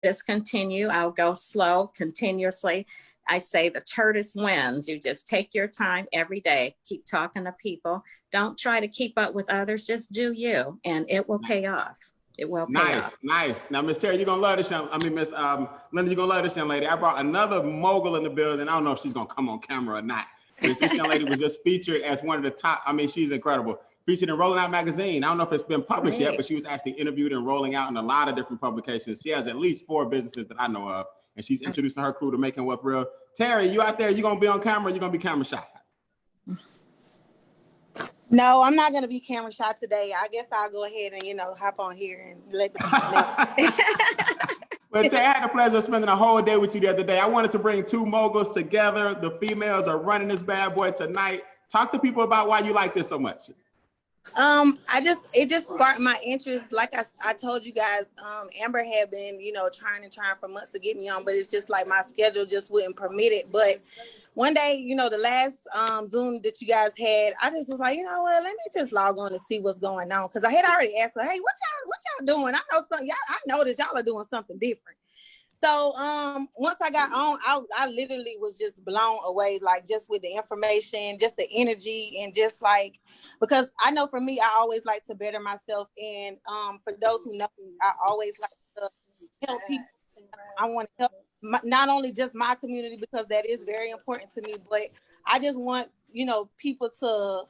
just continue. I'll go slow, continuously. I say the tortoise wins. You just take your time every day. Keep talking to people. Don't try to keep up with others. Just do you, and it will pay off. It will pay off. Nice. Now, Miss Terry, you're gonna love this Miss Linda, you're gonna love this young lady. I brought another mogul in the building. I don't know if she's gonna come on camera or not. This young lady was just featured as one of the top. She's incredible. Featured in Rolling Out magazine. I don't know if it's been published yet, but she was actually interviewed and rolling out in a lot of different publications. She has at least 4 businesses that I know of, and she's introducing her crew to Making Wealth Real. Terry, you out there? You gonna be on camera? Or you gonna be camera shy? No, I'm not gonna be camera shy today. I guess I'll go ahead and hop on here and let the people know. Well, Terry, I had the pleasure of spending a whole day with you the other day. I wanted to bring 2 moguls together. The females are running this bad boy tonight. Talk to people about why you like this so much. It just sparked my interest. Like I told you guys, Amber had been, trying for months to get me on, but it's just like my schedule just wouldn't permit it. But one day, the last Zoom that you guys had, I just was like, you know what, let me just log on and see what's going on. Cause I had already asked her, hey, what y'all doing? I know something, I noticed y'all are doing something different. So once I got on, I literally was just blown away, like just with the information, just the energy, and just like, because I know for me, I always like to better myself. And for those who know me, I always like to help people. I want to help not only just my community, because that is very important to me, but I just want, people to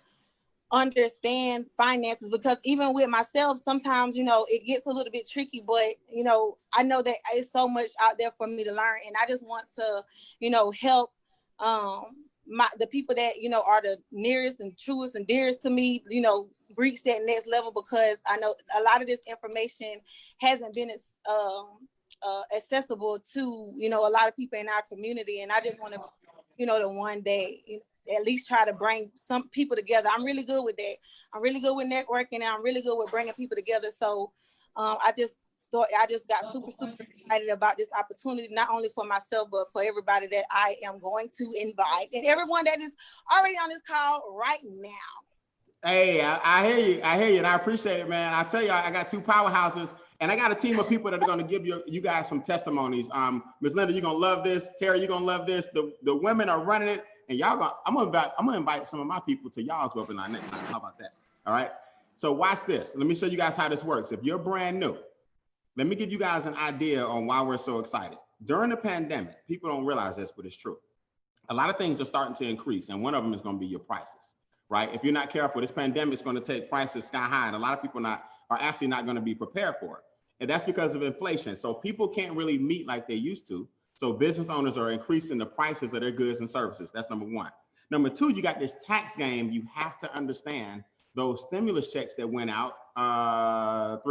understand finances, because even with myself, sometimes, it gets a little bit tricky, but, I know that it's so much out there for me to learn. And I just want to, help the people that, are the nearest and truest and dearest to me, reach that next level, because I know a lot of this information hasn't been as accessible to, a lot of people in our community. And I just want to, to one day, at least try to bring some people together. I'm really good with that. I'm really good with networking, and I'm really good with bringing people together. So I just got super excited about this opportunity, not only for myself, but for everybody that I am going to invite, and everyone that is already on this call right now. Hey, I hear you. And I appreciate it, man. I tell you, I got 2 powerhouses, and I got a team of people that are going to give you guys some testimonies. Ms. Linda, you're going to love this. Terry, you're going to love this. The women are running it. And I'm gonna invite some of my people to y'all's webinar next time. How about that? All right. So watch this. Let me show you guys how this works. If you're brand new, let me give you guys an idea on why we're so excited. During the pandemic, people don't realize this, but it's true. A lot of things are starting to increase, and one of them is going to be your prices, right? If you're not careful, this pandemic is going to take prices sky high, and a lot of people are actually not going to be prepared for it. And that's because of inflation. So people can't really meet like they used to. So business owners are increasing the prices of their goods and services. That's number 1. Number 2, you got this tax game. You have to understand those stimulus checks that went out 3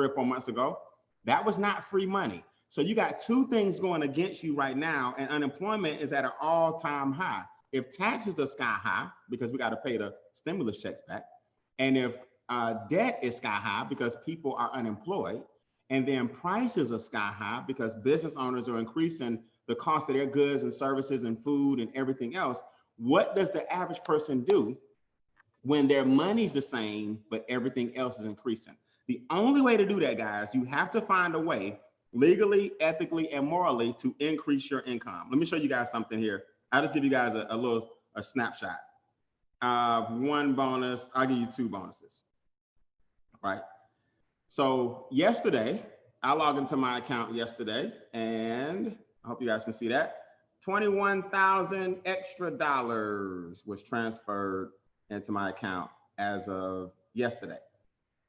or 4 months ago. That was not free money. So you got 2 things going against you right now, and unemployment is at an all-time high. If taxes are sky high, because we got to pay the stimulus checks back, and if debt is sky high because people are unemployed, and then prices are sky high because business owners are increasing the cost of their goods and services and food and everything else, what does the average person do when their money's the same, but everything else is increasing? The only way to do that, guys, you have to find a way legally, ethically, and morally to increase your income. Let me show you guys something here. I'll just give you guys a snapshot. 1 bonus, I'll give you 2 bonuses, right? So yesterday, I logged into my account yesterday, and I hope you guys can see that. $21,000 extra was transferred into my account as of yesterday.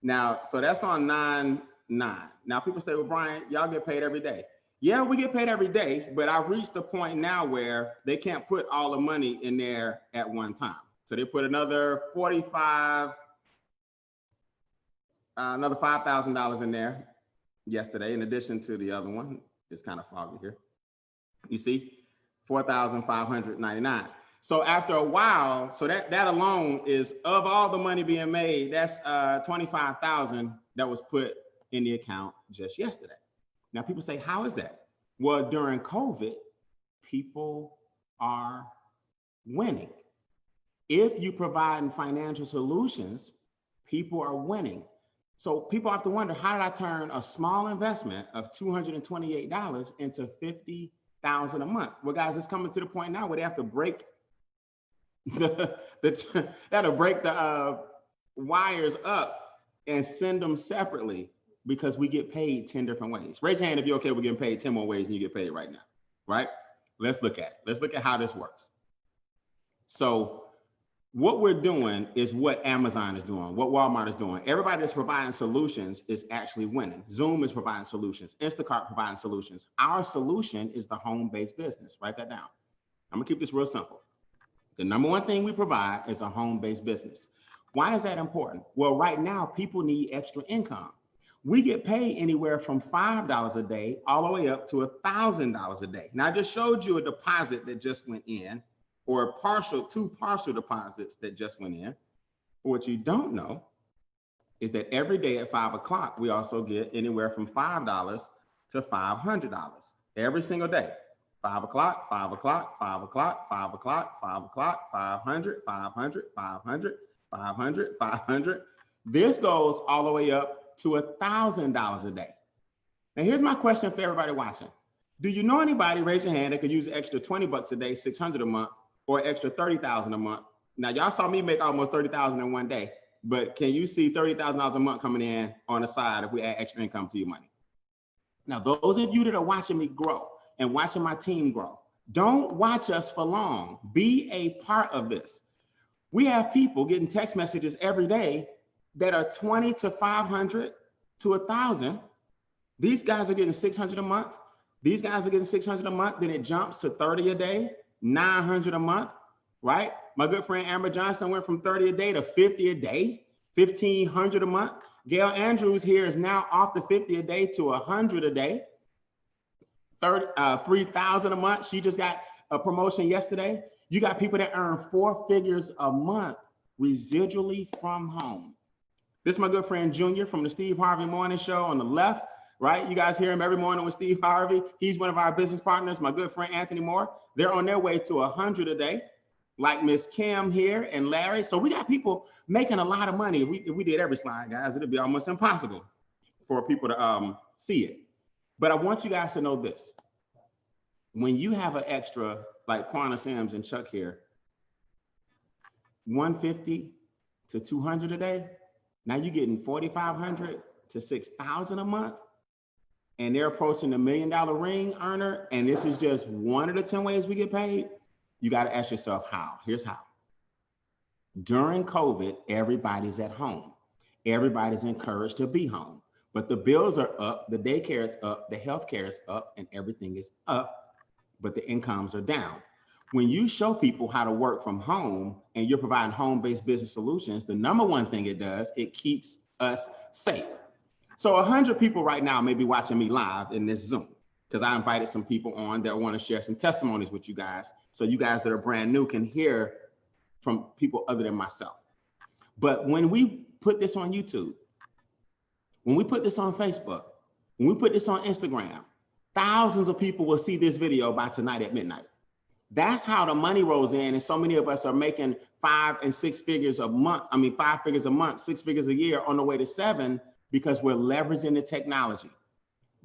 Now, so that's on 9/9. Now people say, well, Brian, y'all get paid every day. Yeah, we get paid every day, but I've reached a point now where they can't put all the money in there at one time. So they put another $5,000 in there yesterday, in addition to the other one. It's kind of foggy here. You see, 4,599. So after a while, so that alone is, of all the money being made, that's 25,000 that was put in the account just yesterday. Now people say, how is that? Well, during COVID, people are winning. If you provide financial solutions, people are winning. So people have to wonder, how did I turn a small investment of $228 into $50,000 a month? Well, guys, it's coming to the point now where they have to break they have to break the wires up and send them separately because we get paid 10 different ways. Raise your hand if you're okay with getting paid 10 more ways than you get paid right now, right? Let's look at how this works. So what we're doing is what Amazon is doing, what Walmart is doing. Everybody that's providing solutions is actually winning. Zoom is providing solutions. Instacart providing solutions. Our solution is the home-based business. Write that down. I'm gonna keep this real simple. The number one thing we provide is a home-based business. Why is that important? Well, right now, people need extra income. We get paid anywhere from $5 a day all the way up to $1,000 a day. Now, I just showed you a deposit that just went in, or two partial deposits that just went in. But what you don't know is that every day at 5 o'clock, we also get anywhere from $5 to $500 every single day. 5 o'clock, 5 o'clock, 5 o'clock, 5 o'clock, 5 o'clock, 500, 500, 500, 500, 500. This goes all the way up to $1,000 a day. Now, here's my question for everybody watching. Do you know anybody, raise your hand, that could use an extra 20 bucks a day, 600 a month, or extra 30,000 a month? Now, y'all saw me make almost 30,000 in one day, but can you see $30,000 a month coming in on the side if we add extra income to your money? Now, those of you that are watching me grow and watching my team grow, don't watch us for long. Be a part of this. We have people getting text messages every day that are 20 to 500 to 1,000. These guys are getting 600 a month. These guys are getting 600 a month. Then it jumps to 30 a day, 900 a month, right? My good friend Amber Johnson went from 30 a day to 50 a day, 1,500 a month. Gail Andrews here is now off the 50 a day to 100 a day. 3,000 a month. She just got a promotion yesterday. You got people that earn 4 figures a month residually from home. This is my good friend Junior from the Steve Harvey Morning Show on the left, right? You guys hear him every morning with Steve Harvey. He's one of our business partners. My good friend Anthony Moore. They're on their way to 100 a day, like Miss Kim here and Larry. So we got people making a lot of money. If we did every slide, guys, it'd be almost impossible for people to see it. But I want you guys to know this. When you have an extra, like Quanah Sims and Chuck here, 150 to 200 a day, now you're getting 4,500 to 6,000 a month, and they're approaching the $1 million ring earner, and this is just one of the 10 ways we get paid. You got to ask yourself how. Here's how. During COVID, everybody's at home. Everybody's encouraged to be home. But the bills are up, the daycare is up, the healthcare is up, and everything is up, but the incomes are down. When you show people how to work from home and you're providing home-based business solutions, the number one thing it does, it keeps us safe. So 100 people right now may be watching me live in this Zoom because I invited some people on that want to share some testimonies with you guys. So you guys that are brand new can hear from people other than myself. But when we put this on YouTube, when we put this on Facebook, when we put this on Instagram, thousands of people will see this video by tonight at midnight. That's how the money rolls in. And so many of us are making 5 and 6 figures a month. 5 figures a month, 6 figures a year on the way to 7 because we're leveraging the technology.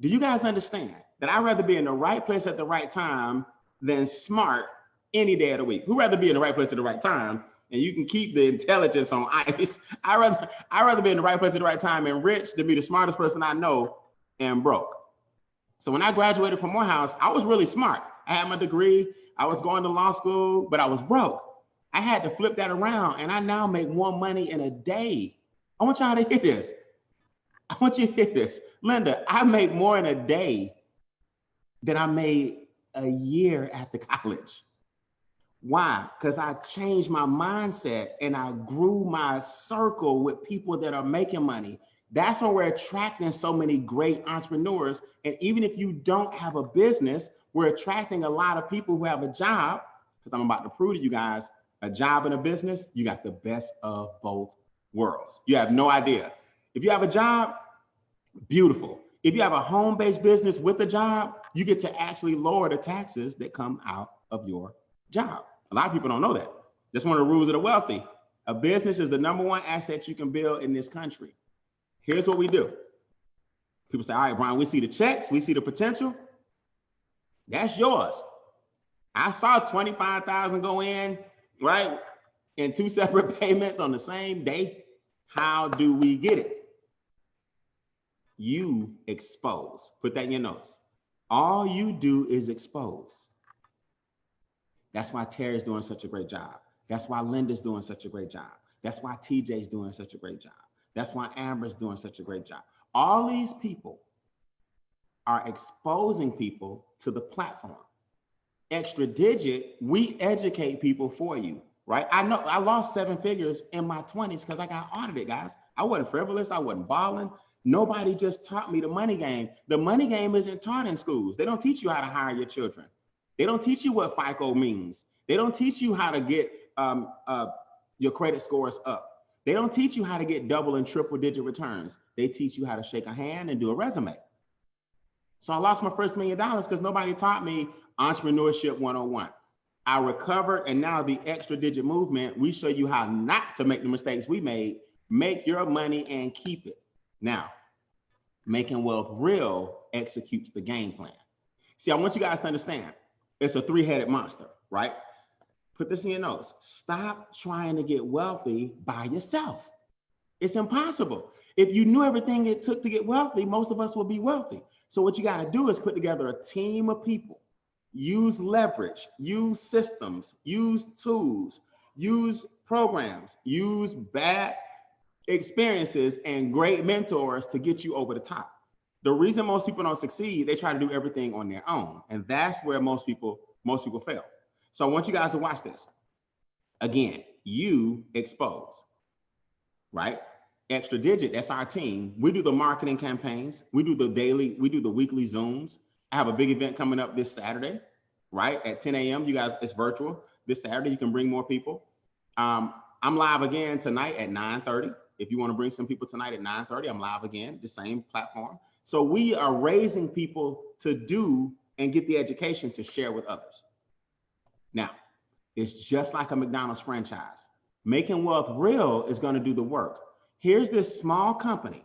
Do you guys understand that I'd rather be in the right place at the right time than smart any day of the week? Who'd rather be in the right place at the right time? And you can keep the intelligence on ice. I'd rather be in the right place at the right time and rich than be the smartest person I know and broke. So when I graduated from Morehouse, I was really smart. I had my degree. I was going to law school, but I was broke. I had to flip that around, and I now make more money in a day. I want y'all to hear this. I want you to hear this. Linda, I make more in a day than I made a year after college. Why? Because I changed my mindset and I grew my circle with people that are making money. That's why we're attracting so many great entrepreneurs. And even if you don't have a business, we're attracting a lot of people who have a job, because I'm about to prove to you guys, a job and a business, you got the best of both worlds. You have no idea. If you have a job, beautiful. If you have a home-based business with a job, you get to actually lower the taxes that come out of your job. A lot of people don't know that. That's one of the rules of the wealthy. A business is the #1 asset you can build in this country. Here's what we do. People say, all right, Brian, we see the checks, we see the potential. That's yours. I saw 25,000 go in, right? In 2 separate payments on the same day. How do we get it? You expose. Put that in your notes. All you do is expose. That's why Terry's doing such a great job. That's why Linda's doing such a great job. That's why TJ's doing such a great job. That's why Amber's doing such a great job. All these people are exposing people to the platform. Extra Digit, we educate people for you, right? I know I lost 7 figures in my 20s because I got audited, guys. I wasn't frivolous. I wasn't balling. Nobody just taught me the money game. The money game isn't taught in schools. They don't teach you how to hire your children. They don't teach you what FICO means. They don't teach you how to get your credit scores up. They don't teach you how to get double and triple digit returns. They teach you how to shake a hand and do a resume. So I lost my first $1 million because nobody taught me entrepreneurship 101. I recovered, and now the Extra Digit movement, we show you how not to make the mistakes we made, make your money and keep it. Now, Making Wealth Real executes the game plan. See, I want you guys to understand, it's a 3-headed monster, right? Put this in your notes. Stop trying to get wealthy by yourself. It's impossible. If you knew everything it took to get wealthy, most of us would be wealthy. So what you got to do is put together a team of people. Use leverage, use systems, use tools, use programs, use bad experiences and great mentors to get you over the top. The reason most people don't succeed, they try to do everything on their own. And that's where most people fail. So I want you guys to watch this. Again, you expose, right? Extra Digit, that's our team. We do the marketing campaigns. We do the weekly Zooms. I have a big event coming up this Saturday, right? At 10 a.m. You guys, it's virtual. This Saturday, you can bring more people. I'm live again tonight at 9:30. If you want to bring some people tonight at 9:30, I'm live again, the same platform. So we are raising people to do and get the education to share with others. Now, it's just like a McDonald's franchise. Making Wealth Real is going to do the work. Here's this small company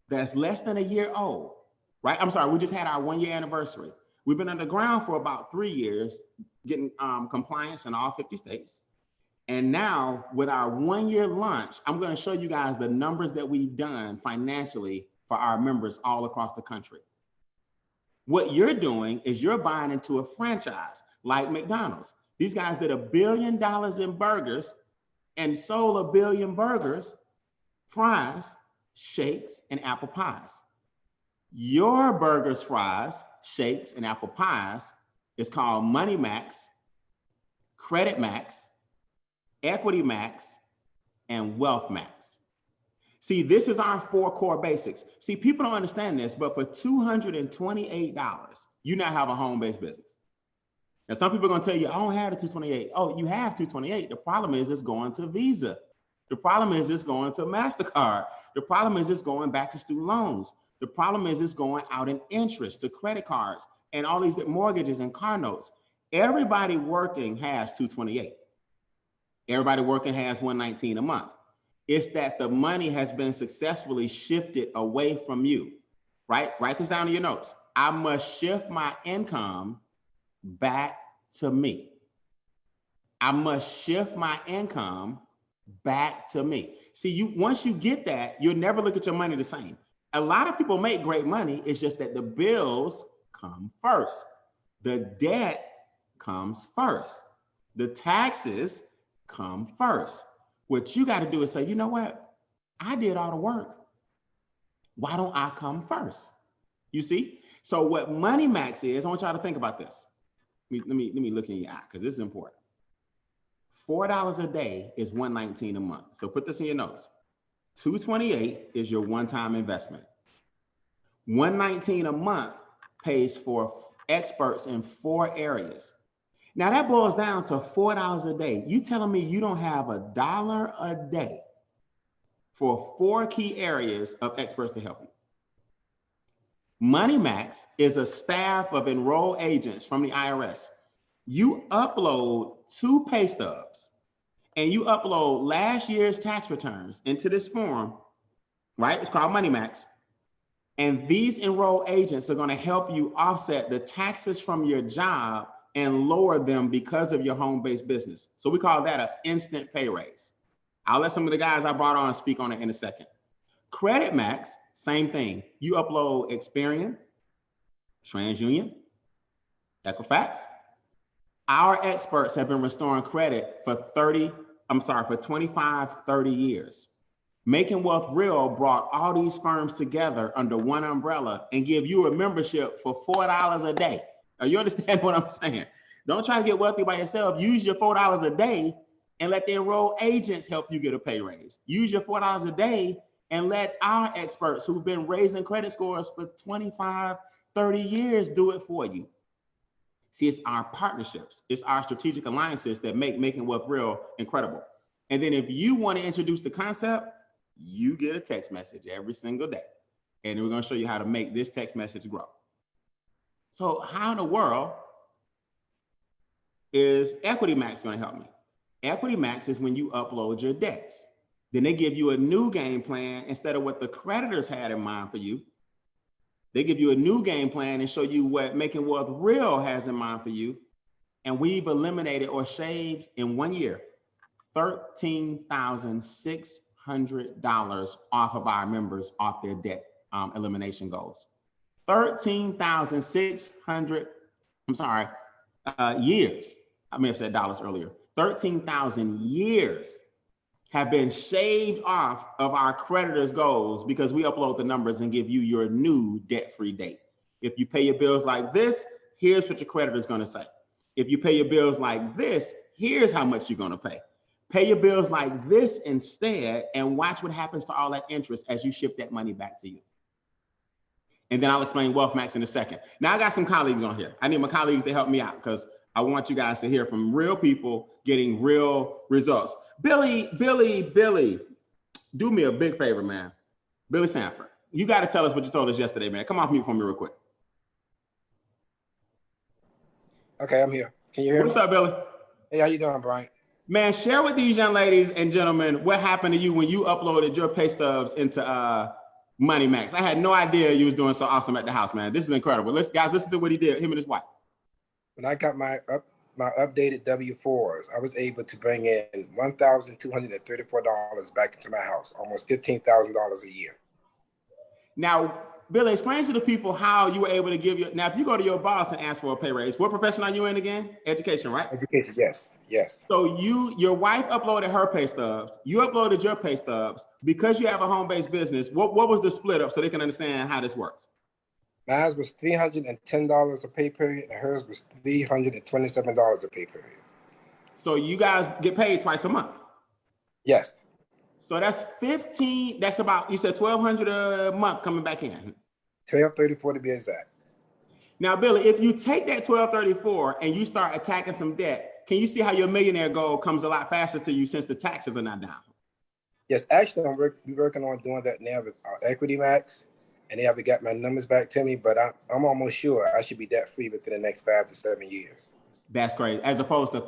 that's less than a year old, right? I'm sorry, we just had our 1-year anniversary. We've been underground for about 3 years, getting compliance in all 50 states. And now with our 1-year launch, I'm going to show you guys the numbers that we've done financially for our members all across the country. What you're doing is you're buying into a franchise like McDonald's. These guys did $1 billion in burgers and sold 1 billion burgers, fries, shakes, and apple pies. Your burgers, fries, shakes, and apple pies is called Money Max, Credit Max, Equity Max, and Wealth Max. See, this is our 4 core basics. See, people don't understand this, but for $228, you now have a home-based business. Now, some people are going to tell you, I don't have the $228. Oh, you have $228. The problem is it's going to Visa. The problem is it's going to MasterCard. The problem is it's going back to student loans. The problem is it's going out in interest to credit cards and all these mortgages and car notes. Everybody working has $228. Everybody working has $119 a month. It's that the money has been successfully shifted away from you, right? Write this down in your notes. I must shift my income back to me. I must shift my income back to me. See, once you get that, you'll never look at your money the same. A lot of people make great money. It's just that the bills come first. The debt comes first. The taxes come first. What you got to do is say, you know what? I did all the work. Why don't I come first? You see? So what Money Max is, I want y'all to think about this. Let me look in your eye because this is important. $4 a day is $119 a month. So put this in your notes. $228 is your one-time investment. $119 a month pays for experts in 4 areas. Now that boils down to $4 a day. You telling me you don't have $1 a day for 4 key areas of experts to help you. Money Max is a staff of enrolled agents from the IRS. You upload 2 pay stubs and you upload last year's tax returns into this form right? It's called Money Max. And these enrolled agents are going to help you offset the taxes from your job and lower them because of your home-based business. So we call that an instant pay raise. I'll let some of the guys I brought on speak on it in a second. Credit Max, same thing. You upload Experian, TransUnion, Equifax. Our experts have been restoring credit for 25, 30 years. Making Wealth Real brought all these firms together under one umbrella and give you a membership for $4 a day. Now, you understand what I'm saying? Don't try to get wealthy by yourself. Use your $4 a day and let the enrolled agents help you get a pay raise. Use your $4 a day and let our experts who've been raising credit scores for 25, 30 years do it for you. See, it's our partnerships, it's our strategic alliances that make Making Wealth Real incredible. And then if you want to introduce the concept, you get a text message every single day. And we're going to show you how to make this text message grow. So how in the world is Equity Max going to help me? Equity Max is when you upload your debts. Then they give you a new game plan instead of what the creditors had in mind for you. They give you a new game plan and show you what Making Wealth Real has in mind for you. And we've eliminated or shaved in 1 year $13,600 off of our members off their debt elimination goals. 13,600, years. I may have said dollars earlier. 13,000 years have been shaved off of our creditors' goals because we upload the numbers and give you your new debt-free date. If you pay your bills like this, here's what your creditor is going to say. If you pay your bills like this, here's how much you're going to pay. Pay your bills like this instead and watch what happens to all that interest as you shift that money back to you. And then I'll explain Wealth Max in a second. Now I got some colleagues on here. I need my colleagues to help me out because I want you guys to hear from real people getting real results. Billy, do me a big favor, man. Billy Sanford, you got to tell us what you told us yesterday, man. Come off mute for me real quick. Okay, I'm here. Can you hear me? What's up, Billy? Hey, how you doing, Brian? Man, share with these young ladies and gentlemen what happened to you when you uploaded your pay stubs into Money Max. I had no idea you was doing so awesome at the house, man. This is incredible. Guys, listen to what he did, him and his wife. When I got my updated W-4s, I was able to bring in $1,234 back into my house, almost $15,000 a year. Now, Billy, explain to the people how you were able to give your, now if you go to your boss and ask for a pay raise, what profession are you in again? Education, right? Education, yes. So your wife uploaded her pay stubs, you uploaded your pay stubs. Because you have a home-based business, what was the split up so they can understand how this works? Mine was $310 a pay period, and hers was $327 a pay period. So you guys get paid twice a month? Yes. So that's 15, that's about, you said $1,200 a month coming back in. $1,234 to be exact. Now, Billy, if you take that $1,234 and you start attacking some debt, can you see how your millionaire goal comes a lot faster to you since the taxes are not down? Yes, actually, we're working on doing that now with our Equity Max, and they haven't got my numbers back to me, but I'm almost sure I should be debt free within the next 5 to 7 years. That's great. As opposed to,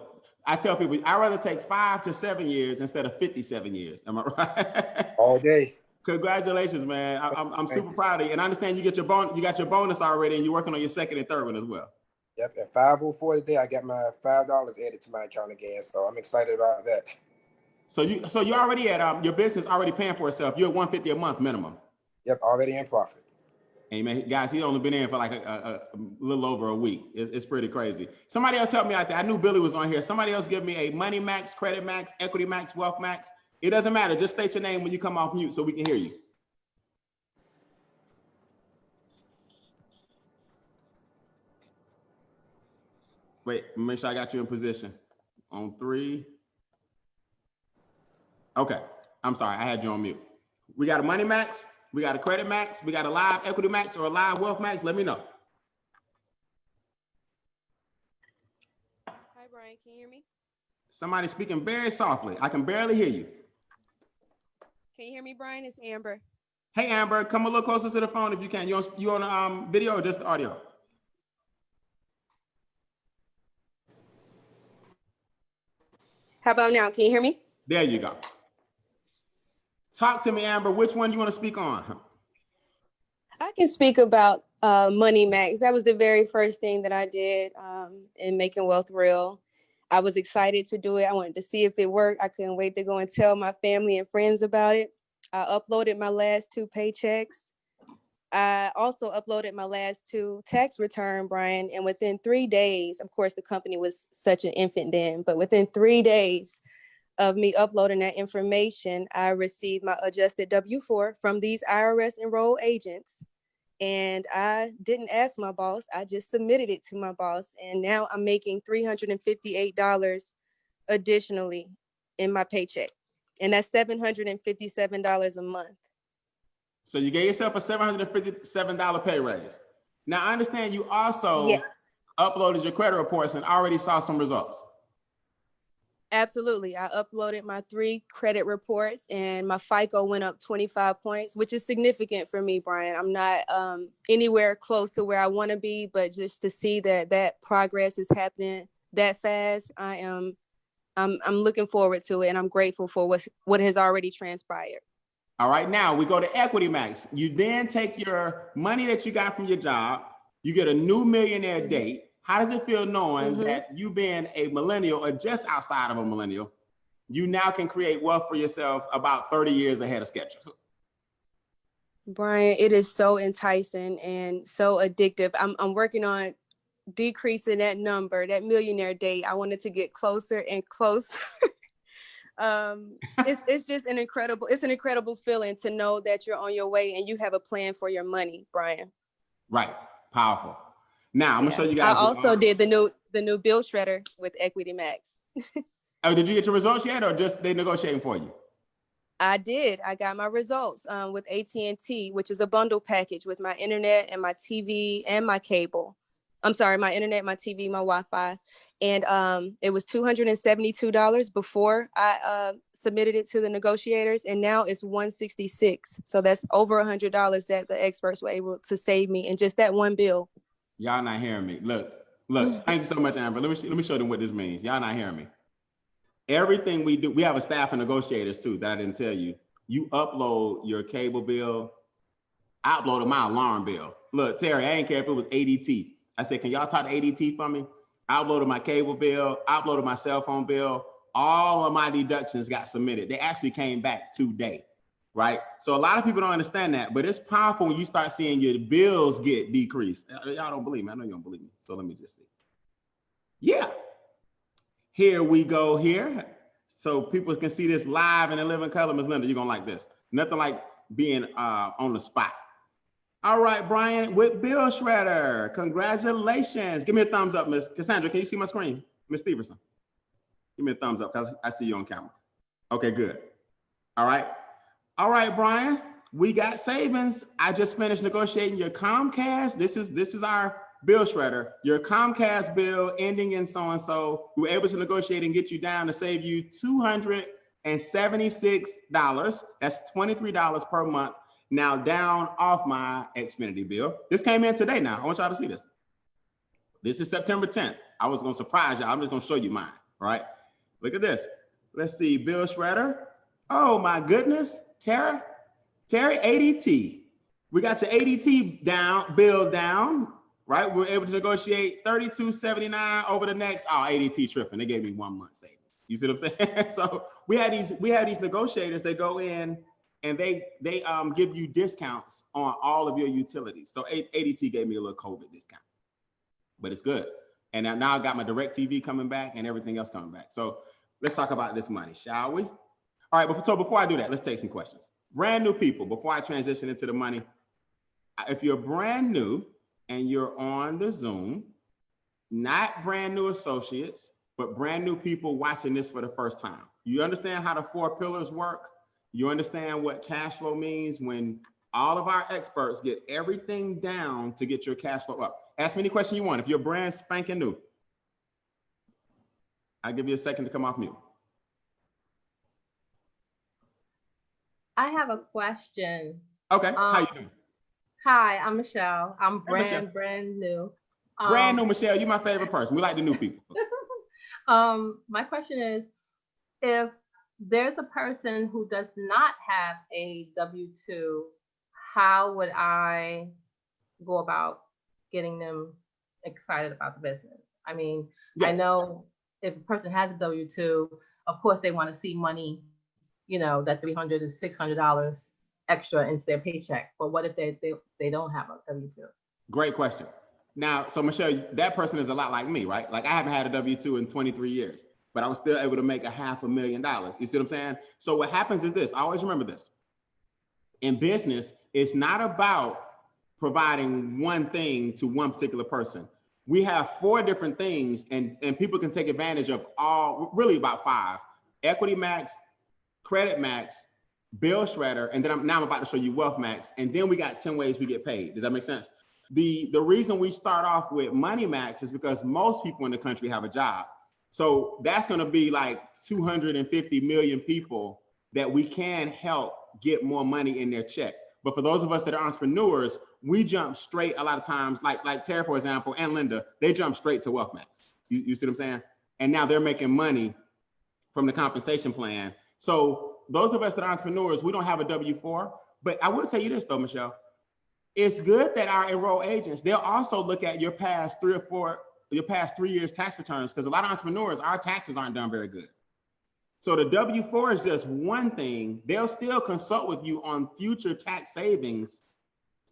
I tell people, I'd rather take 5 to 7 years instead of 57 years. Am I right? All day. Congratulations, man. I'm super proud of you. And I understand you got your bonus already and you're working on your second and third one as well. Yep, at 5:04 today, I got my $5 added to my account again, so I'm excited about that. So you're already at your business already paying for itself. You're at $150 a month minimum. Yep, already in profit. Hey man, guys, he's only been in for like a little over a week. It's pretty crazy. Somebody else help me out there. I knew Billy was on here. Somebody else give me a Money Max, Credit Max, Equity Max, Wealth Max. It doesn't matter. Just state your name when you come off mute so we can hear you. Wait, make sure I got you in position. On 3. Okay, I'm sorry, I had you on mute. We got a Money Max, we got a Credit Max, we got a live Equity Max or a live Wealth Max. Let me know. Hi, Brian. Can you hear me? Somebody speaking very softly. I can barely hear you. Can you hear me, Brian? It's Amber. Hey, Amber, come a little closer to the phone if you can. You on video or just audio? How about now? Can you hear me? There you go. Talk to me, Amber. Which one you want to speak on? I can speak about Money Max. That was the very first thing that I did in Making Wealth Real. I was excited to do it. I wanted to see if it worked. I couldn't wait to go and tell my family and friends about it. I uploaded my last 2 paychecks. I also uploaded my last 2 tax return, Brian, and within 3 days, of course, the company was such an infant then, but within 3 days of me uploading that information, I received my adjusted W-4 from these IRS enrolled agents. And I didn't ask my boss. I just submitted it to my boss. And now I'm making $358 additionally in my paycheck. And that's $757 a month. So you gave yourself a $757 pay raise. Now I understand you also uploaded your credit reports and already saw some results. Absolutely. I uploaded my 3 credit reports and my FICO went up 25 points, which is significant for me, Brian. I'm not anywhere close to where I want to be, but just to see that progress is happening that fast, I'm looking forward to it, and I'm grateful for what has already transpired. All right, now we go to Equity Max. You then take your money that you got from your job, you get a new millionaire date. How does it feel knowing that you being a millennial or just outside of a millennial, you now can create wealth for yourself about 30 years ahead of schedule? Brian, it is so enticing and so addictive. I'm working on decreasing that number, that millionaire date. I wanted to get closer and closer. It's just an incredible feeling to know that you're on your way and you have a plan for your money, Brian. Right, powerful. Now I'm gonna show you guys. I also did the new bill shredder with Equity Max. Oh, did you get your results yet, or just they negotiating for you? I did. I got my results with AT&T, which is a bundle package with my internet and my TV and my cable. I'm sorry, my internet, my TV, my Wi-Fi. And it was $272 before I submitted it to the negotiators, and now it's $166. So that's over $100 that the experts were able to save me in just that one bill. Y'all not hearing me. Look, thank you so much, Amber. Let me show them what this means. Y'all not hearing me. Everything we do, we have a staff of negotiators too, that I didn't tell you. You upload your cable bill. I uploaded my alarm bill. Look, Terry, I ain't care if it was ADT. I said, can y'all talk to ADT for me? I uploaded my cable bill, I uploaded my cell phone bill. All of my deductions got submitted. They actually came back today, right? So a lot of people don't understand that, but it's powerful when you start seeing your bills get decreased. Y'all don't believe me. I know you don't believe me. So let me just see. Yeah. Here we go here. So people can see this live in a living color. Ms. Linda, you're gonna like this. Nothing like being on the spot. All right, Brian, with Bill Shredder. Congratulations. Give me a thumbs up, Miss Cassandra. Can you see my screen? Miss Stevenson. Give me a thumbs up because I see you on camera. Okay, good. All right. All right, Brian. We got savings. I just finished negotiating your Comcast. This is our bill shredder. Your Comcast bill ending in so-and-so. We were able to negotiate and get you down to save you $276. That's $23 per month. Now down off my Xfinity bill. This came in today now. I want y'all to see this. This is September 10th. I was gonna surprise y'all. I'm just gonna show you mine, right? Look at this. Let's see, bill shredder. Oh my goodness, Terry, ADT. We got your ADT bill down, right? We were able to negotiate $32.79 over the next, ADT tripping. They gave me 1 month savings. You see what I'm saying? So we had these negotiators, they go in and they give you discounts on all of your utilities. So ADT gave me a little COVID discount, but it's good. And now I got my DirecTV coming back and everything else coming back. So let's talk about this money, shall we? All right, so before I do that, let's take some questions. Brand new people, before I transition into the money, if you're brand new and you're on the Zoom, not brand new associates, but brand new people watching this for the first time, you understand how the 4 pillars work? You understand what cash flow means when all of our experts get everything down to get your cash flow up. Ask me any question you want. If you're brand spanking new, I'll give you a second to come off mute. I have a question. Okay, how you doing? Hi, I'm Michelle. I'm Michelle. brand new. Brand new, Michelle. You're my favorite person. We like the new people. My question is, if there's a person who does not have a W-2, how would I go about getting them excited about the business? I mean, Yeah. I know if a person has a W-2, of course they want to see money, that $300 to $600 extra into their paycheck. But what if they don't have a W-2? Great question. Now, so Michelle, that person is a lot like me, right? Like I haven't had a W-2 in 23 years, but I was still able to make $500,000. You see what I'm saying? So what happens is this, I always remember this. In business, it's not about providing one thing to one particular person. We have 4 different things and people can take advantage of all, really about 5. Equity Max, Credit Max, Bill Shredder, and then I'm about to show you Wealth Max. And then we got 10 ways we get paid. Does that make sense? The reason we start off with Money Max is because most people in the country have a job. So that's going to be like 250 million people that we can help get more money in their check. But for those of us that are entrepreneurs, we jump straight a lot of times, like Tara, for example, and Linda, they jump straight to Wealth Max. You see what I'm saying? And now they're making money from the compensation plan. So those of us that are entrepreneurs, we don't have a W-4. But I will tell you this though, Michelle, it's good that our enrolled agents, they'll also look at your past 3 years tax returns, because a lot of entrepreneurs, our taxes aren't done very good. So the W-4 is just one thing. They'll still consult with you on future tax savings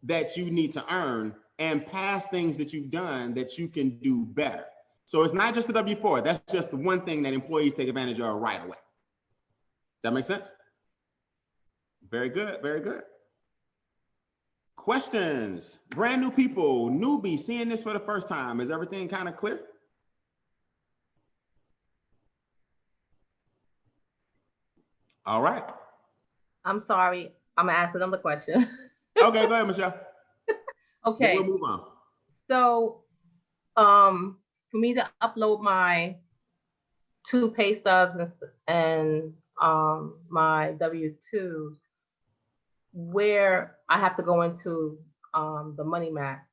that you need to earn and past things that you've done that you can do better. So it's not just the W-4. That's just the one thing that employees take advantage of right away. Does that make sense? Very good, very good. Questions, brand new people, newbies seeing this for the first time. Is everything kind of clear? All right. I'm sorry. I'm gonna ask another question. Okay, go ahead, Michelle. Okay. We'll move on. So, for me to upload my 2 pay stubs and my W-2, where I have to go into the Money Max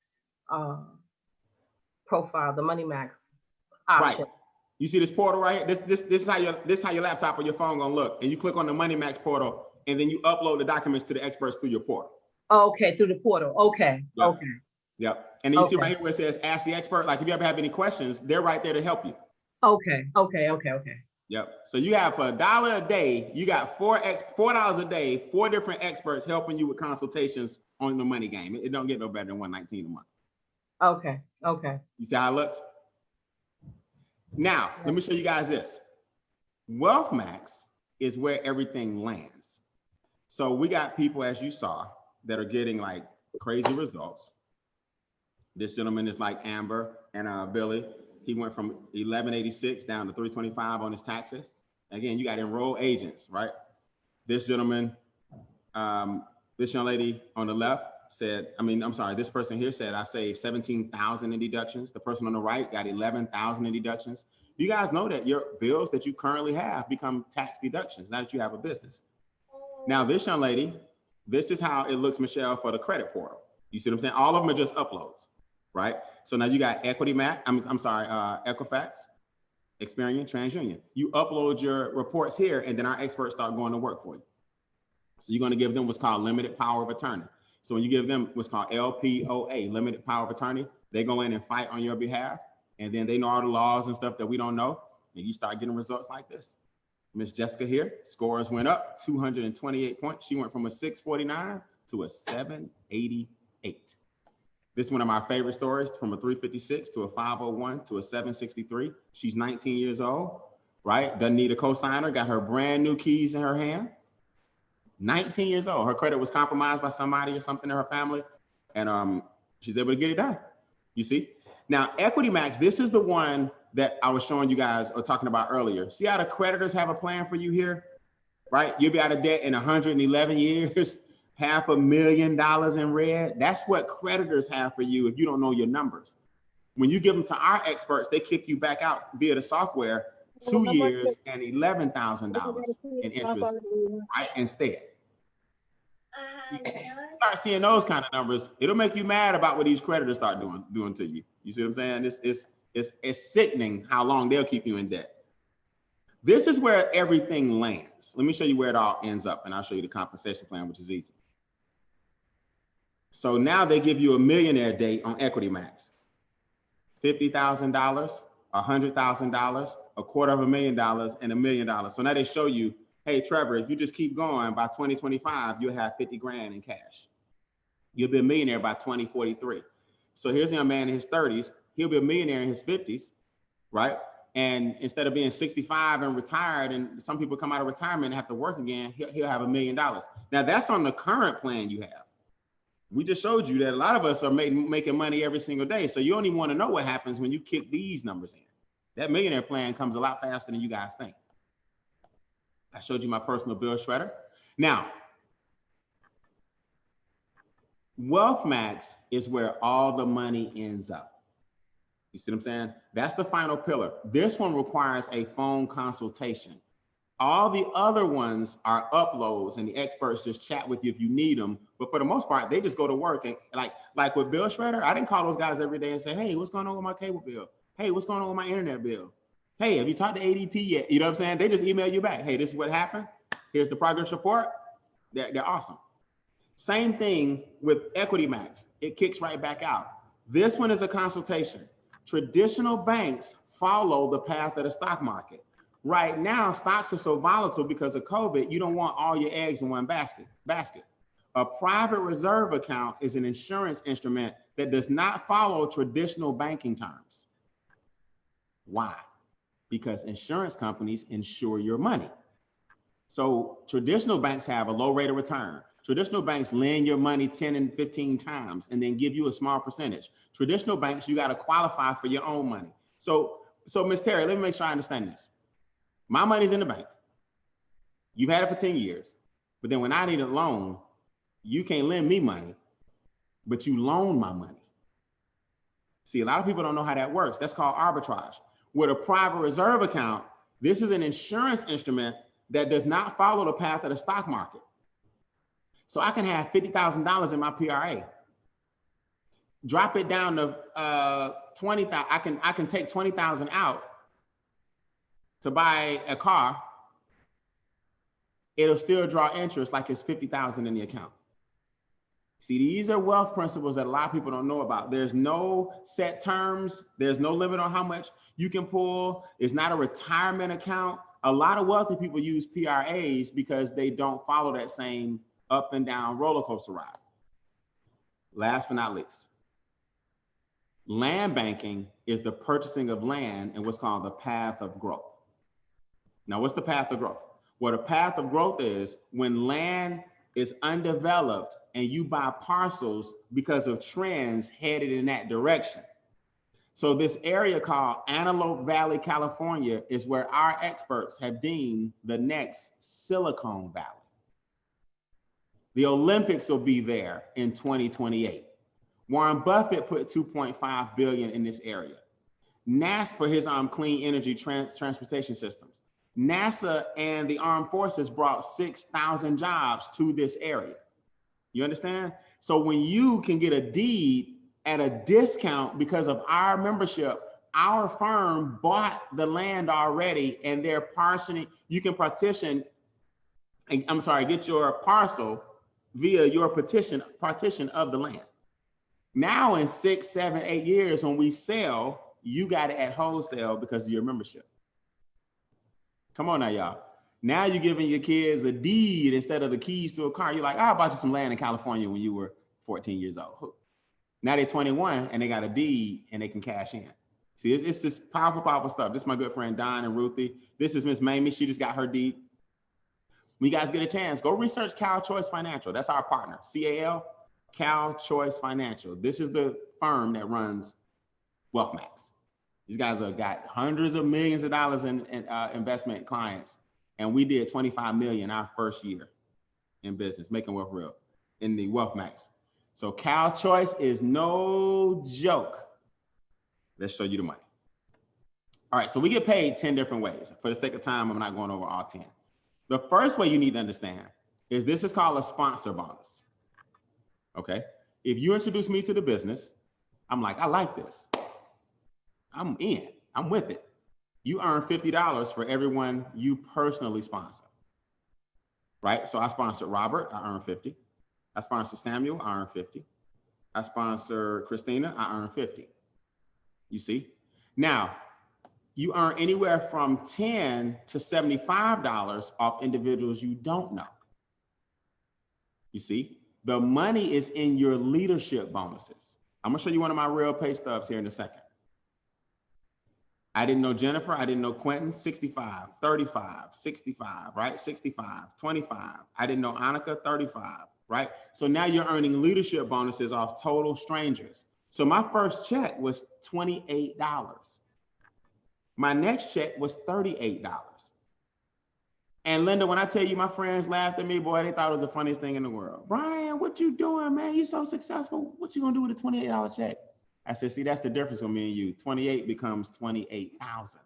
profile, the Money Max option. Right. You see this portal right here? This is how your laptop or your phone gonna look. And you click on the Money Max portal, and then you upload the documents to the experts through your portal. Okay, through the portal. Okay. Yep. Okay. Yep. And then you see right here where it says Ask the Expert. Like if you ever have any questions, they're right there to help you. Okay. Yep. So you have for $1 a day, you got $4 a day, 4 different experts helping you with consultations on the money game. It don't get no better than $119 a month. Okay. You see how it looks? Now, let me show you guys this. Wealth Max is where everything lands. So we got people, as you saw, that are getting like crazy results. This gentleman is like Amber and Billy. He went from 1186 down to 325 on his taxes. Again, you got enrolled agents, right? This gentleman, this young lady on the left said, this person here said, I saved 17,000 in deductions. The person on the right got 11,000 in deductions. You guys know that your bills that you currently have become tax deductions now that you have a business. Now, this young lady, this is how it looks, Michelle, for the credit portal. You see what I'm saying? All of them are just uploads, right? So now you got Equity Max, Equifax, Experian, TransUnion. You upload your reports here, and then our experts start going to work for you. So you're going to give them what's called limited power of attorney. So when you give them what's called LPOA, limited power of attorney, they go in and fight on your behalf, and then they know all the laws and stuff that we don't know, and you start getting results like this. Miss Jessica here, scores went up 228 points. She went from a 649 to a 788. This is one of my favorite stories, from a 356 to a 501 to a 763. She's 19 years old, right? Doesn't need a cosigner, got her brand new keys in her hand. 19 years old. Her credit was compromised by somebody or something in her family, and she's able to get it done. You see? Now, Equity Max, this is the one that I was showing you guys or talking about earlier. See how the creditors have a plan for you here, right? You'll be out of debt in 111 years, $500,000 in red. That's what creditors have for you if you don't know your numbers. When you give them to our experts, they kick you back out via the software 2 years and $11,000 in interest, right? Instead. You start seeing those kind of numbers, it'll make you mad about what these creditors start doing to you. You see what I'm saying? It's sickening how long they'll keep you in debt. This is where everything lands. Let me show you where it all ends up, and I'll show you the compensation plan, which is easy. So now they give you a millionaire date on Equity Max. $50,000, $100,000, $250,000, and $1 million. So now they show you, hey, Trevor, if you just keep going, by 2025, you'll have 50 grand in cash. You'll be a millionaire by 2043. So here's a young man in his 30s. He'll be a millionaire in his 50s, right? And instead of being 65 and retired, and some people come out of retirement and have to work again, he'll have $1 million. Now that's on the current plan you have. We just showed you that a lot of us are making money every single day. So you don't even want to know what happens when you kick these numbers in. That millionaire plan comes a lot faster than you guys think. I showed you my personal bill shredder. Now, Wealth Max is where all the money ends up. You see what I'm saying? That's the final pillar. This one requires a phone consultation. All the other ones are uploads, and the experts just chat with you if you need them. But for the most part, they just go to work. And like with Bill Shredder, I didn't call those guys every day and say, hey, what's going on with my cable bill? Hey, what's going on with my internet bill? Hey, have you talked to ADT yet? You know what I'm saying? They just email you back. Hey, this is what happened. Here's the progress report. They're awesome. Same thing with Equity Max. It kicks right back out. This one is a consultation. Traditional banks follow the path of the stock market. Right now, stocks are so volatile because of COVID, you don't want all your eggs in one basket. A private reserve account is an insurance instrument that does not follow traditional banking terms. Why? Because insurance companies insure your money. So traditional banks have a low rate of return. Traditional banks lend your money 10 and 15 times and then give you a small percentage. Traditional banks, you got to qualify for your own money. So Ms. Terry, let me make sure I understand this. My money's in the bank. You've had it for 10 years. But then when I need a loan, you can't lend me money, but you loan my money. See, a lot of people don't know how that works. That's called arbitrage. With a private reserve account, this is an insurance instrument that does not follow the path of the stock market. So I can have $50,000 in my PRA. Drop it down to 20,000. I can take 20,000 out to buy a car. It'll still draw interest like it's 50,000 in the account. See, these are wealth principles that a lot of people don't know about. There's no set terms. There's no limit on how much you can pull. It's not a retirement account. A lot of wealthy people use PRAs because they don't follow that same up and down roller coaster ride. Last but not least, land banking is the purchasing of land in what's called the path of growth. Now, what's the path of growth? Well, the path of growth is when land is undeveloped and you buy parcels because of trends headed in that direction. So this area called Antelope Valley, California, is where our experts have deemed the next Silicon Valley. The Olympics will be there in 2028. Warren Buffett put $2.5 billion in this area. NASA for his clean energy transportation systems. NASA and the armed forces brought 6,000 jobs to this area. You understand? So when you can get a deed at a discount because of our membership, our firm bought the land already and they're partitioning. You can get your parcel via your partition of the land. Now in 6, 7, 8 years, when we sell, you got it at wholesale because of your membership. Come on now, y'all. Now you're giving your kids a deed instead of the keys to a car. You're like, I bought you some land in California when you were 14 years old. Now they're 21 and they got a deed and they can cash in. See, it's this powerful, powerful stuff. This is my good friend, Don and Ruthie. This is Miss Mamie. She just got her deed. When you guys get a chance, go research Cal Choice Financial. That's our partner, CAL, Cal Choice Financial. This is the firm that runs Wealth Max. These guys have got hundreds of millions of dollars in investment clients. And we did 25 million our first year in business, making wealth real in the Wealth Max. So Cal Choice is no joke. Let's show you the money. All right, so we get paid 10 different ways. For the sake of time, I'm not going over all 10. The first way you need to understand is this is called a sponsor bonus. Okay, if you introduce me to the business, I'm like, I like this. I'm in, I'm with it. you earn $50 for everyone you personally sponsor, right? So I sponsored Robert, I earned 50. I sponsored Samuel, I earned 50. I sponsor Christina, I earn 50. You see? Now, you earn anywhere from $10 to $75 off individuals you don't know. You see? The money is in your leadership bonuses. I'm gonna show you one of my real pay stubs here in a second. I didn't know Jennifer, I didn't know Quentin, 65, 35, 65, right? 65, 25. I didn't know Annika, 35, right? So now you're earning leadership bonuses off total strangers. So my first check was $28. My next check was $38. And Linda, when I tell you my friends laughed at me, boy, they thought it was the funniest thing in the world. Brian, what you doing, man? You so successful. What you gonna do with a $28 check? I said, see, that's the difference with me and you. 28 becomes 28,000.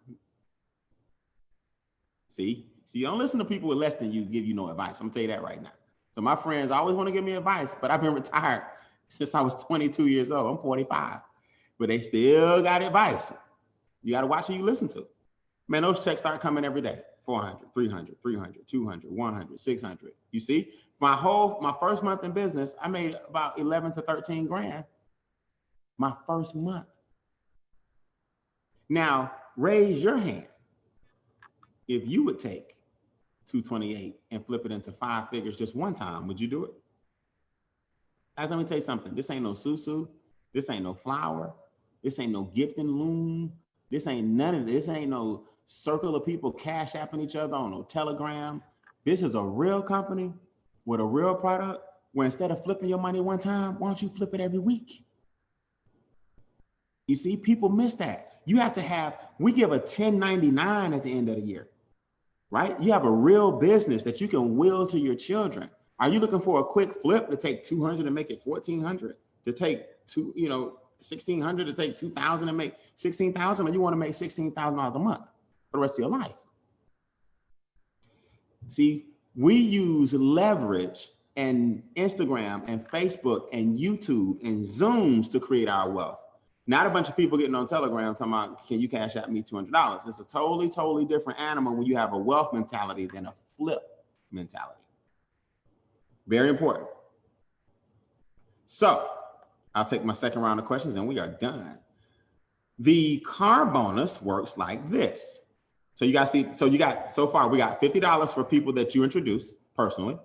See, you don't listen to people with less than you give you no advice. I'm gonna tell you that right now. So my friends always want to give me advice, but I've been retired since I was 22 years old. I'm 45, but they still got advice. You got to watch who you listen to. Man, those checks start coming every day. 400, 300, 300, 200, 100, 600. You see, my first month in business, I made about 11 to 13 grand. My first month. Now, raise your hand if you would take 228 and flip it into 5 figures just one time. Would you do it? Let me tell you something. This ain't no susu. This ain't no flower. This ain't no gift and loom. This ain't none of this. This ain't no circle of people cash apping each other on no Telegram. This is a real company with a real product where instead of flipping your money one time, why don't you flip it every week? You see, people miss that. You have to have, we give a 1099 at the end of the year, right? You have a real business that you can will to your children. Are you looking for a quick flip to take 200 and make it 1,400? To take 1,600 to take 2,000 and make 16,000, or you want to make $16,000 a month for the rest of your life? See, we use leverage and Instagram and Facebook and YouTube and Zooms to create our wealth. Not a bunch of people getting on Telegram talking about, can you cash out me $200? It's a totally different animal when you have a wealth mentality than a flip mentality. Very important. So I'll take my second round of questions and we are done. The car bonus works like this. So you guys see, so far we got $50 for people that you introduce personally,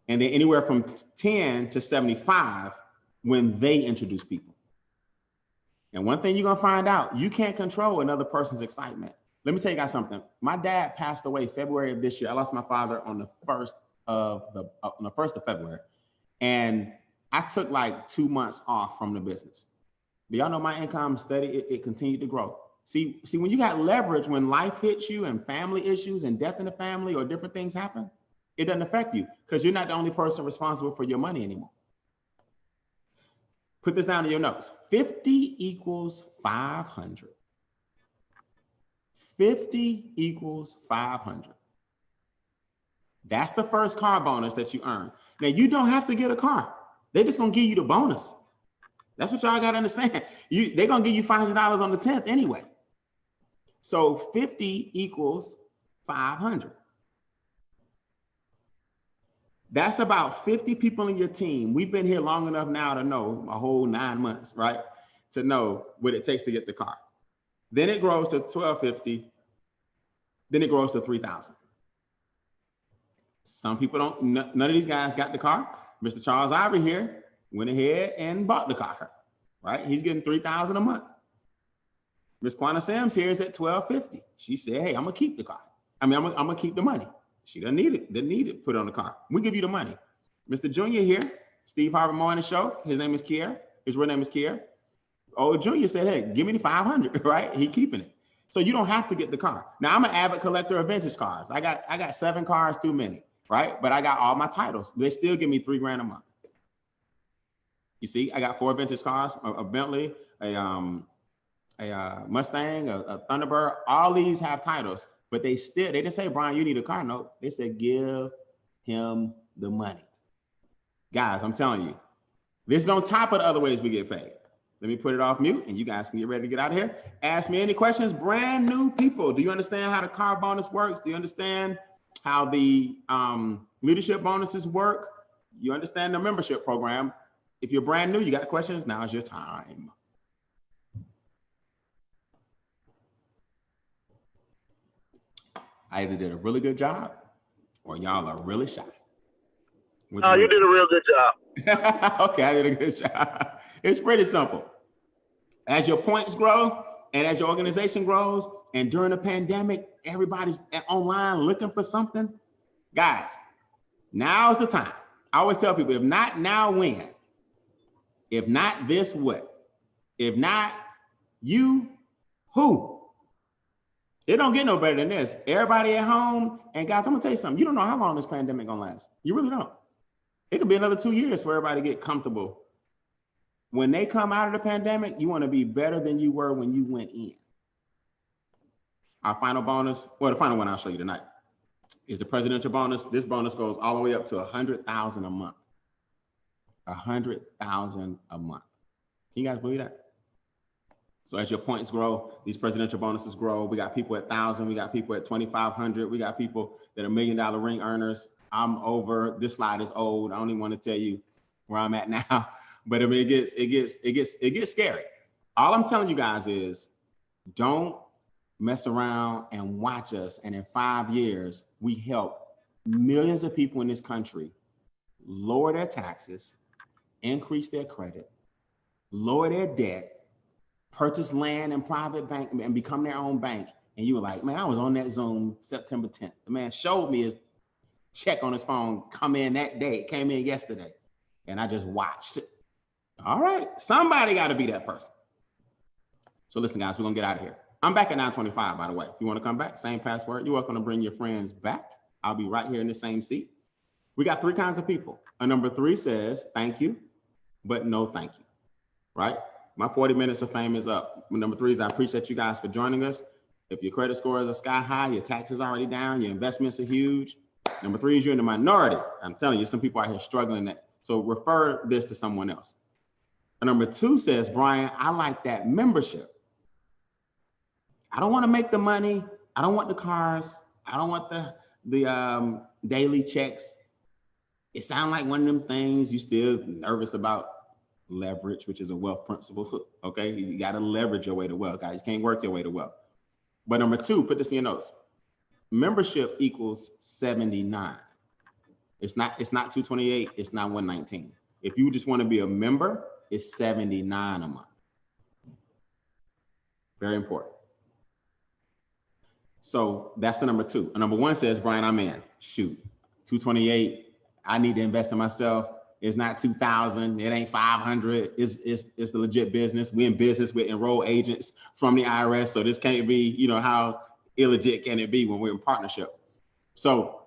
and then anywhere from 10 to 75 when they introduce people. And one thing you're gonna find out, you can't control another person's excitement. Let me tell you guys something. My dad passed away February of this year. I lost my father on the 1st of February. And I took like 2 months off from the business. Do y'all know my income steady? It continued to grow. See, when you got leverage, when life hits you and family issues and death in the family or different things happen, it doesn't affect you because you're not the only person responsible for your money anymore. Put this down in your notes. 50 equals 500. 50 equals 500. That's the first car bonus that you earn. Now, you don't have to get a car. They're just gonna give you the bonus. That's what y'all gotta understand. They're gonna give you $500 on the 10th anyway. So 50 equals 500. That's about 50 people in your team. We've been here long enough now to know a whole 9 months, right? To know what it takes to get the car. Then it grows to 1,250. Then it grows to 3,000. Some people don't, none of these guys got the car. Mr. Charles Ivory here went ahead and bought the car, right? He's getting 3,000 a month. Miss Quanah Sims here is at 1,250. She said, hey, I'm gonna keep the car. I'm gonna keep the money. She doesn't need it, put it on the car. We give you the money. Mr. Junior here, Steve Harvey Morning Show. His name is Kier. His real name is Kier. Oh, Junior said, hey, give me the 500, right? He keeping it. So you don't have to get the car. Now I'm an avid collector of vintage cars. I got 7 cars too many, right? But I got all my titles. They still give me $3 grand a month. You see, I got 4 vintage cars, a Bentley, a Mustang, a Thunderbird. All these have titles. But they didn't say, Brian, you need a car note. They said, give him the money. Guys, I'm telling you, this is on top of the other ways we get paid. Let me put it off mute and you guys can get ready to get out of here. Ask me any questions, brand new people. Do you understand how the car bonus works? Do you understand how the leadership bonuses work? You understand the membership program? If you're brand new, you got questions, now's your time. I either did a really good job or y'all are really shy. Oh, you did a real good job. Okay, I did a good job. It's pretty simple. As your points grow and as your organization grows, and during the pandemic, everybody's online looking for something. Guys, now's the time. I always tell people, if not now, when? If not this, what? If not you, who? It don't get no better than this. Everybody at home, and guys, I'm gonna tell you something. You don't know how long this pandemic gonna last. You really don't. It could be another 2 years for everybody to get comfortable. When they come out of the pandemic, you wanna be better than you were when you went in. Our final bonus, well, the final one I'll show you tonight is the presidential bonus. This bonus goes all the way up to $100,000 a month. $100,000 a month. Can you guys believe that? So as your points grow, these presidential bonuses grow. We got people at 1,000, we got people at 2,500, we got people that are $1 million ring earners. I'm over, this slide is old. I don't even want to tell you where I'm at now, but I mean, it gets scary. All I'm telling you guys is don't mess around and watch us. And in 5 years, we help millions of people in this country lower their taxes, increase their credit, lower their debt, purchase land and private bank and become their own bank. And you were like, man, I was on that Zoom September 10th. The man showed me his check on his phone come in that day. It came in yesterday. And I just watched it. All right, somebody got to be that person. So listen, guys, we're going to get out of here. I'm back at 9:25, by the way. If you want to come back, same password. You're welcome to bring your friends back. I'll be right here in the same seat. We got 3 kinds of people. A number 3 says, thank you, but no thank you, right? My 40 minutes of fame is up. Number 3 is I appreciate you guys for joining us. If your credit scores are sky high, your taxes are already down, your investments are huge. Number 3 is you're in the minority. I'm telling you, some people out here struggling that. So refer this to someone else. And number 2 says, Brian, I like that membership. I don't want to make the money. I don't want the cars. I don't want the daily checks. It sounds like one of them things you still nervous about. Leverage, which is a wealth principle. Okay, you got to leverage your way to wealth, guys. You can't work your way to wealth. But number 2, put this in your notes. Membership equals 79. It's not 228. It's not 119. If you just want to be a member, it's 79 a month. Very important. So that's the number 2. And number 1 says, Brian, I'm in. Shoot, 228. I need to invest in myself. It's not 2,000. It ain't 500. It's the legit business. We in business with enrolled agents from the IRS. So this can't be, you know, how illegit can it be when we're in partnership? So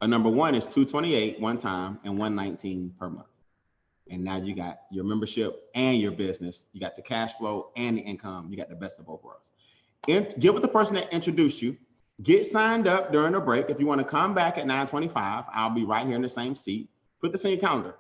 a number 1 is 228 one time and 119 per month. And now you got your membership and your business. You got the cash flow and the income. You got the best of both worlds. Get with the person that introduced you. Get signed up during the break. If you want to come back at 9:25, I'll be right here in the same seat. Put this in your calendar.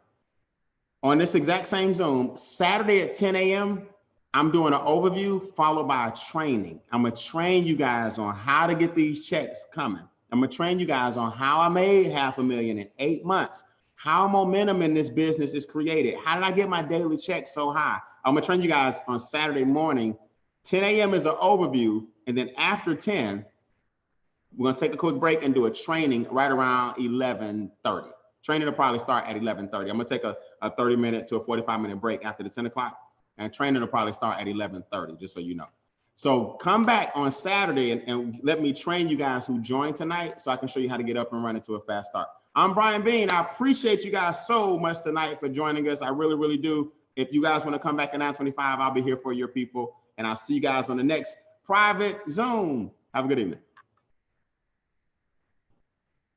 On this exact same Zoom, Saturday at 10 a.m., I'm doing an overview followed by a training. I'm going to train you guys on how to get these checks coming. I'm going to train you guys on how I made $500,000 in 8 months, how momentum in this business is created. How did I get my daily check so high? I'm going to train you guys on Saturday morning. 10 a.m. is an overview. And then after 10, we're going to take a quick break and do a training right around 11:30. Training will probably start at 11:30. I'm going to take a 30-minute to a 45-minute break after the 10 o'clock. And training will probably start at 11:30, just so you know. So come back on Saturday and let me train you guys who joined tonight so I can show you how to get up and run into a fast start. I'm Brian Bean. I appreciate you guys so much tonight for joining us. I really, really do. If you guys want to come back at 9:25, I'll be here for your people. And I'll see you guys on the next private Zoom. Have a good evening.